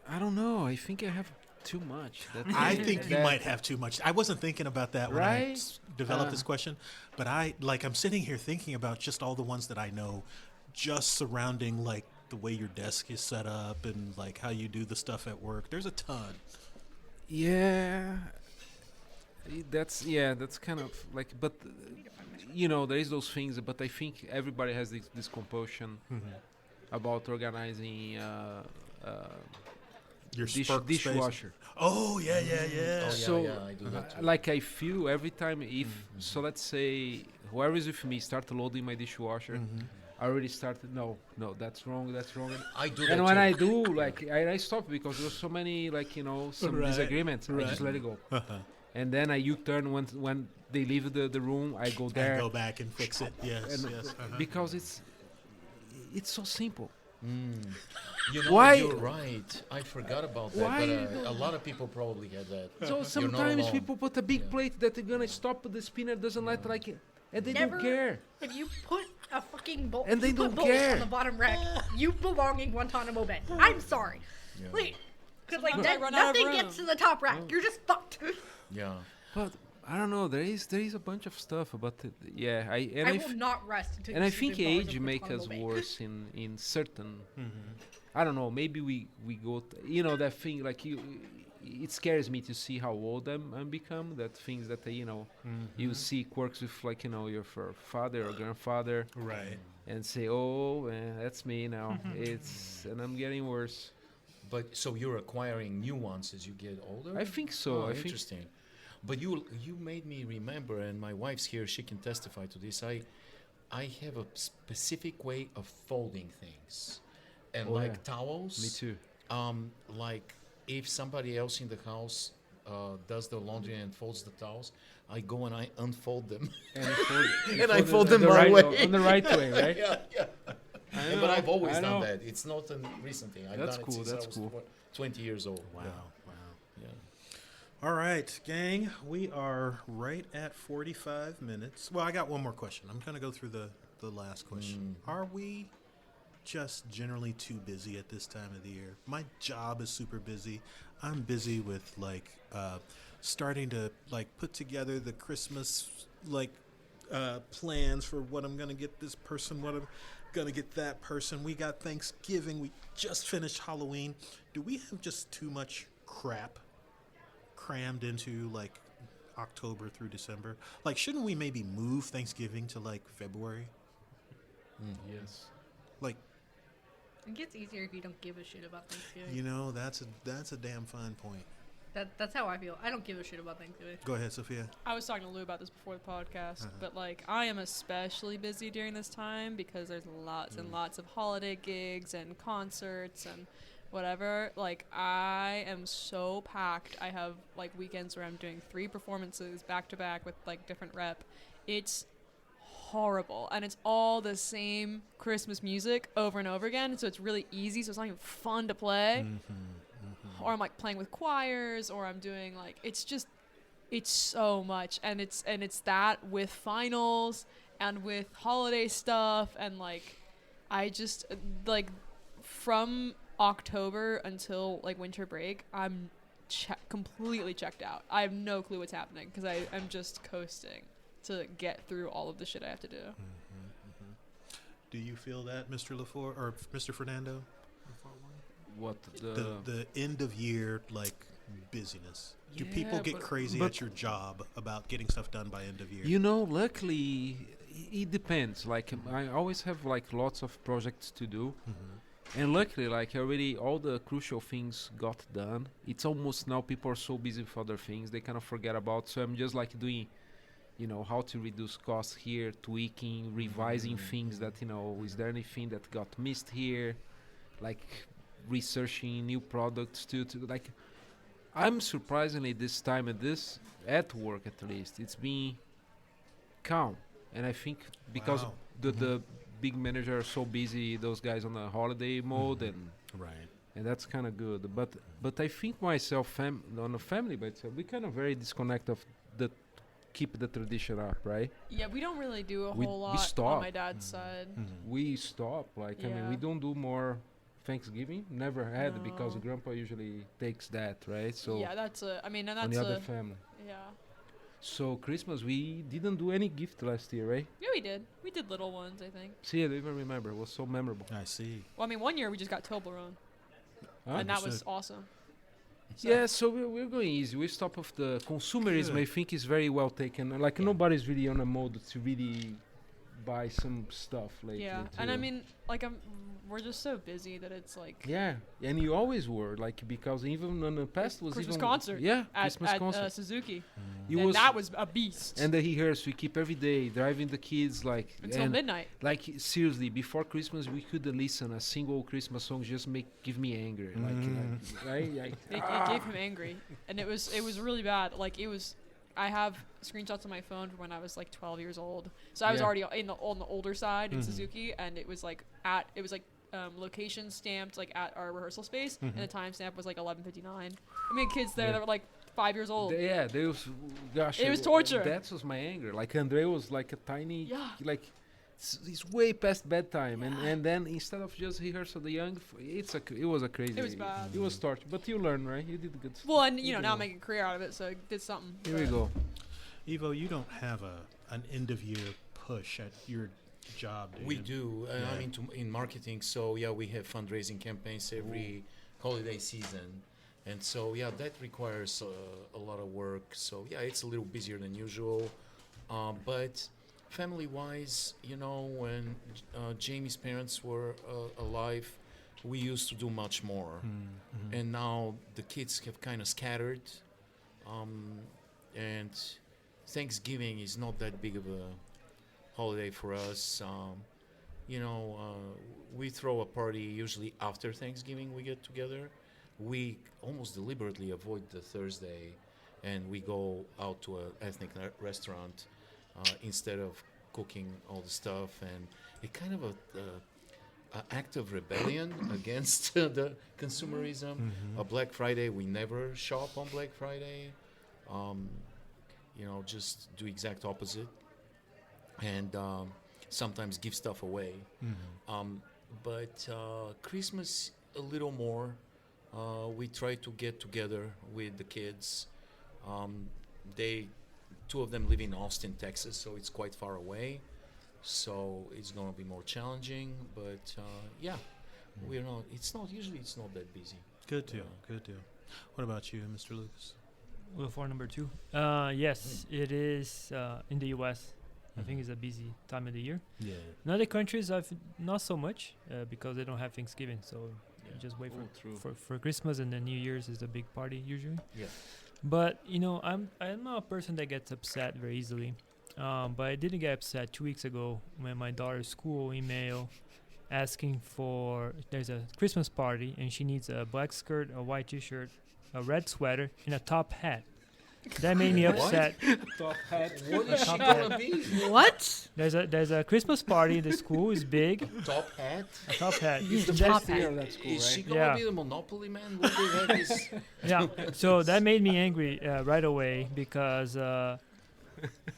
I don't know. I think I have too much. I think you might have too much. I wasn't thinking about that when I Right? developed this question, but I'm sitting here thinking about just all the ones that I know, just surrounding like the way your desk is set up and like how you do the stuff at work. There's a ton. Yeah, that's kind of like, but there is those things. But I think everybody has this compulsion about organizing Your spark space. dishwasher. Oh yeah, yeah, Oh, yeah. yeah, So, yeah, I do that too. Like I feel every time if so, let's say whoever is with me start loading my dishwasher. I already started. No, that's wrong. That's wrong. I do that And when too. I do, like, I stop because there's so many, like, some Right, disagreements. I right. just let it go. And then I U-turn when they leave the room. I go there. And go back and fix it. Yes, and yes. because it's so simple. You know, Why- you're right. I forgot about that. Why But a lot of people probably had that. So You're not sometimes alone. people put a big Yeah. plate that they're gonna stop, but the spinner doesn't like it, and they Never don't care. If you put a fucking bowl, And they you put don't bowls care. on the bottom rack, you belong in Guantanamo Bay. I'm sorry. Yeah. Like, because like Sometimes I that, run out of nothing room. gets to the top rack. You're just fucked. Yeah. But I don't know. There is a bunch of stuff about it. Yeah, I will not rest until. and you I see think the bars age of make Guantanamo us Bay. worse in certain. I don't know. Maybe we go. That thing like you. It scares me to see how old I'm become. That things that you see quirks with like your father or grandfather, Right. and say, oh man, that's me now. And I'm getting worse. But so you're acquiring new ones as you get older? I think so. Oh, I think interesting. But you made me remember, and my wife's here; she can testify to this. I have a specific way of folding things, and Oh, like yeah. towels. me too. Like if somebody else in the house does the laundry and folds the towels, I go and I unfold them. And I fold, And I fold them the my right way. on the right way, right? yeah. I But I've always I done know. that. It's not a recent thing. I've That's done cool, it since that's I was cool. 20 years old. Wow. Yeah. Wow. Yeah. All right, gang. We are right at 45 minutes. Well, I got one more question. I'm going to go through the last question. Are we just generally too busy at this time of the year? My job is super busy. I'm busy with like starting to like put together the Christmas like plans for what I'm going to get this person, what I'm going to get that person. We got Thanksgiving. We just finished Halloween. Do we have just too much crap crammed into like October through December? Like, shouldn't we maybe move Thanksgiving to like February? Yes. Like, It gets easier if you don't give a shit about Thanksgiving. you know, that's a damn fine point. That's how I feel. I don't give a shit about Thanksgiving. Go ahead, Sophia. I was talking to Lou about this before the podcast, but like I am especially busy during this time because there's lots and lots of holiday gigs and concerts and whatever. Like I am so packed. I have like weekends where I'm doing 3 performances back to back with like different rep. It's horrible, and it's all the same Christmas music over and over again, so it's really easy, so it's not even fun to play. Or I'm like playing with choirs, or I'm doing like it's so much, and it's that with finals and with holiday stuff, and like I just like from October until like winter break I'm completely checked out. I have no clue what's happening because I'm just coasting to get through all of the shit I have to do. Do you feel that, Mr. LaFour or Mr. Fernando? What The end of year like busyness. Do Yeah, people get but- crazy but- at your job about getting stuff done by end of year? luckily it depends. Like I always have like lots of projects to do. And luckily, like already all the crucial things got done. It's almost now people are so busy with other things they kind of forget about. So I'm just like doing, how to reduce costs here, tweaking, revising things that, is there anything that got missed here? Like researching new products to like, I'm surprisingly this time at work at least, it's been calm. And I think because Wow. the big manager are so busy, those guys on a holiday mode, Right. and that's kind of good. But I think myself on a family by itself, we kind of very disconnect of the keep the tradition up, right? Yeah, we don't really do a We- whole we lot stop. on my dad's side. We stop. Like I mean, we Yeah. don't do more Thanksgiving. Never had because No. Grandpa usually takes that, right? So Yeah, that's a. I mean, and on that's the other a. family. Yeah. So Christmas we didn't do any gift last year, right? Yeah, we did. We did little ones, I think. See, I don't even remember. It was so memorable. I see. Well, I mean, one year we just got Toblerone, Huh? and that was Understood. awesome. Yeah, so we're going easy. We stop of the consumerism. I Good. think is very well taken. Like nobody's really on a mode to really buy some stuff lately. Yeah, and I too. mean, like we're just so busy that it's like Yeah, and you always were like because even in the past was Christmas even concert Yeah, at, Christmas at concert. Suzuki, You and was that was a beast and the rehearse we keep every day driving the kids like until and midnight. like seriously before Christmas we could listen a single Christmas song just give me angry like right like It gave him angry, and it was really bad. Like it was, I have screenshots on my phone from when I was like 12 years old. So I was Yeah. already on the older side in Mhm. Suzuki, and it was like location stamped like at our rehearsal space, and the timestamp was like 11:59. I mean, kids there Yeah. that were like 5 years old. They was gosh It was torture. That was my anger. Like Andre was like a tiny Yeah. like he's way past bedtime and then instead of just rehearsal the young it was a crazy It was bad. it was torture but you learn right you did good Well, and You now did making a career out of it, so I did something. here we but- go Evo, you don't have an end of year push at your job, do We you? do. Yeah. I mean, in marketing. So yeah, we have fundraising campaigns every holiday season, and so yeah, that requires a lot of work. So yeah, it's a little busier than usual, but family-wise, when Jamie's parents were alive, we used to do much more, and now the kids have kind of scattered, and Thanksgiving is not that big of a holiday for us. We throw a party usually after Thanksgiving. We get together. We almost deliberately avoid the Thursday, and we go out to an ethnic restaurant instead of cooking all the stuff. And it kind of a act of rebellion against the consumerism. Black Friday, we never shop on Black Friday. Just do exact opposite. And sometimes give stuff away. But Christmas a little more. We try to get together with the kids. Two of them live in Austin, Texas, so it's quite far away. So it's going to be more challenging. But yeah, it's not that busy. Good deal. Good deal. What about you, Mr. Lucas? Well, for number 2, yes, it is in the U.S. I think it's a busy time of the year. Yeah. In other countries, I've not so much because they don't have Thanksgiving, so you just wait true. for Christmas, and then New Year's is a big party usually. Yeah. But I'm not a person that gets upset very easily. But I didn't get upset 2 weeks ago when my daughter's school email asking there's a Christmas party and she needs a black skirt, a white t-shirt, a red sweater, and a top hat. That made me upset. top hat What is she Top gonna be? What? There's a Christmas party. The school is big. Top hat? A top hat. it's the Top best year hat. of that school Is she right gonna Yeah. be the Monopoly man? Will they have this? Yeah. So that made me angry right away because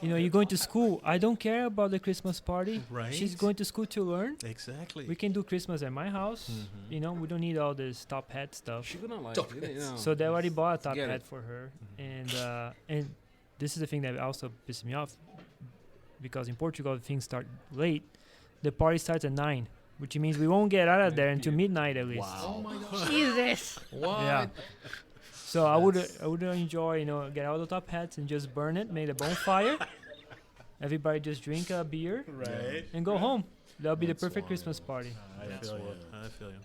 you're going to school. I don't care about the Christmas party. Right. She's going to school to learn. Exactly. We can do Christmas at my house. We don't need all this top hat stuff. she gonna like Top it hats. So they already bought a top Get hat it. for her, and this is the thing that also pissed me off because in Portugal things start late. The party starts at 9, which means we won't get out of there until midnight at least. Oh my gosh. Jesus. What? Yeah. So I would enjoy get all the top hats and just burn it, make a bonfire. Everybody just drink a beer Right. and go home. That'll be the That's perfect wild. Christmas party. I That's feel you. wild. I feel you.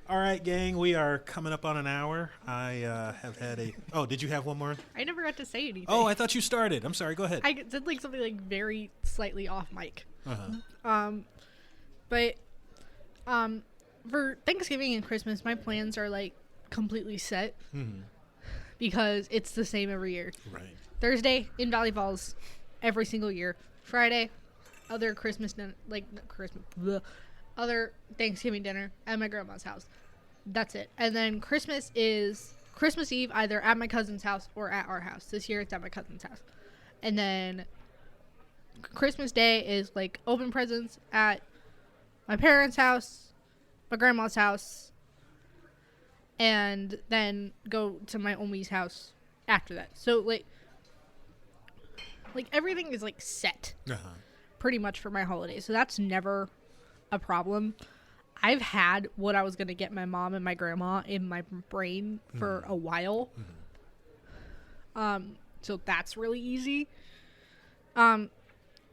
All right, gang. We are coming up on an hour. I have had a. Oh, did you have one more? I never got to say anything. Oh, I thought you started. I'm sorry. Go ahead. I did like something like very slightly off mic. Uh-huh. But for Thanksgiving and Christmas, my plans are like completely set because it's the same every year. Right. Thursday in Valley Falls, every single year. Friday, other Christmas dinner, other Thanksgiving dinner at my grandma's house. That's it. And then Christmas is Christmas Eve either at my cousin's house or at our house. This year it's at my cousin's house. And then Christmas Day is like open presents at my parents' house, my grandma's house, and then go to my Omi's house after that. So like everything is like set Uh-huh. pretty much for my holidays. So that's never a problem. I've had what I was gonna get my mom and my grandma in my brain for a while. So that's really easy. I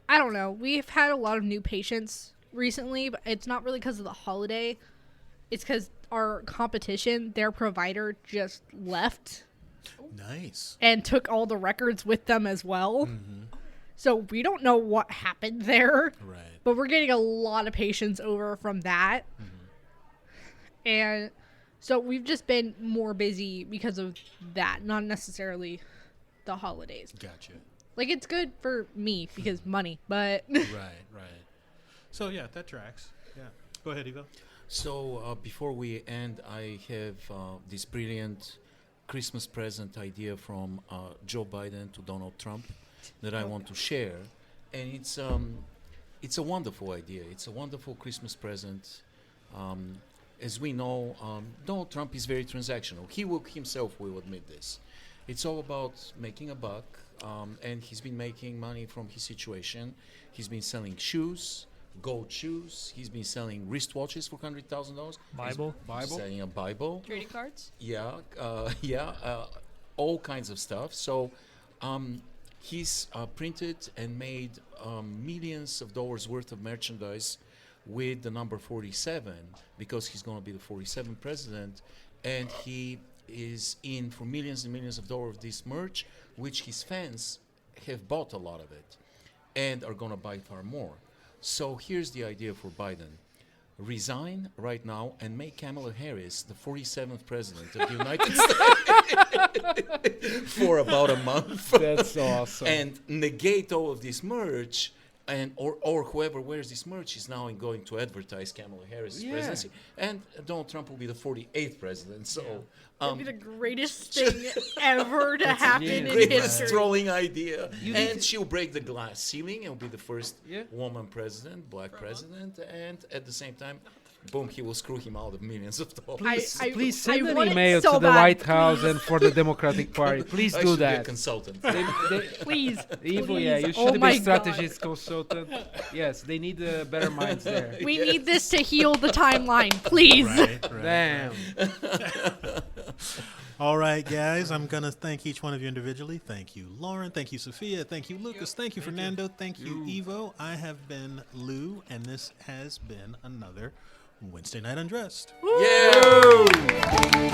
don't know. We've had a lot of new patients recently, but it's not really because of the holiday. It's because our competition, their provider, just left Nice. and took all the records with them as well. So we don't know what happened there. Right. But we're getting a lot of patients over from that. And so we've just been more busy because of that, not necessarily the holidays. Gotcha. Like, it's good for me because money, but Right. So yeah, that tracks. Yeah. Go ahead, Evo. So before we end, I have this brilliant Christmas present idea from Joe Biden to Donald Trump that I want to share, and it's a wonderful idea. It's a wonderful Christmas present. As we know, Donald Trump is very transactional. He himself will admit this. It's all about making a buck, and he's been making money from his situation. He's been selling shoes, gold shoes. He's been selling wristwatches for $100,000. Bible. Selling a Bible. Trading cards. Yeah, all kinds of stuff. So he's printed and made millions of dollars worth of merchandise with the number 47 because he's going to be the 47th president, and he is in for millions and millions of dollars of this merch, which his fans have bought a lot of it and are going to buy far more. So here's the idea for Biden. Resign right now and make Kamala Harris the 47th president of the United States for about a month. That's awesome. And negate all of this merch, and or whoever wears this merch is now going to advertise Kamala Harris' presidency, and Donald Trump will be the 48th president. So it'd be the greatest thing ever to happen in greatest history. trolling idea. And she'll break the glass ceiling and will be the first Yeah. woman president, black president, and at the same time, boom, he will screw him out of millions of dollars. Please send I an want it email so to the bad. White House and for the Democratic Party. Please I do should be a that. consultant. Please. Evil, yeah, you Oh should be my a strategist consultant. Yes, they need better minds there. We need this to heal the timeline, please. Right. Damn. All right, guys. I'm gonna thank each one of you individually. Thank you, Lauren. Thank you, Sophia. Thank you, Lucas. Thank you, Fernando. Thank you, Evo. I have been Lou, and this has been another Wednesday Night Undressed. Yeah!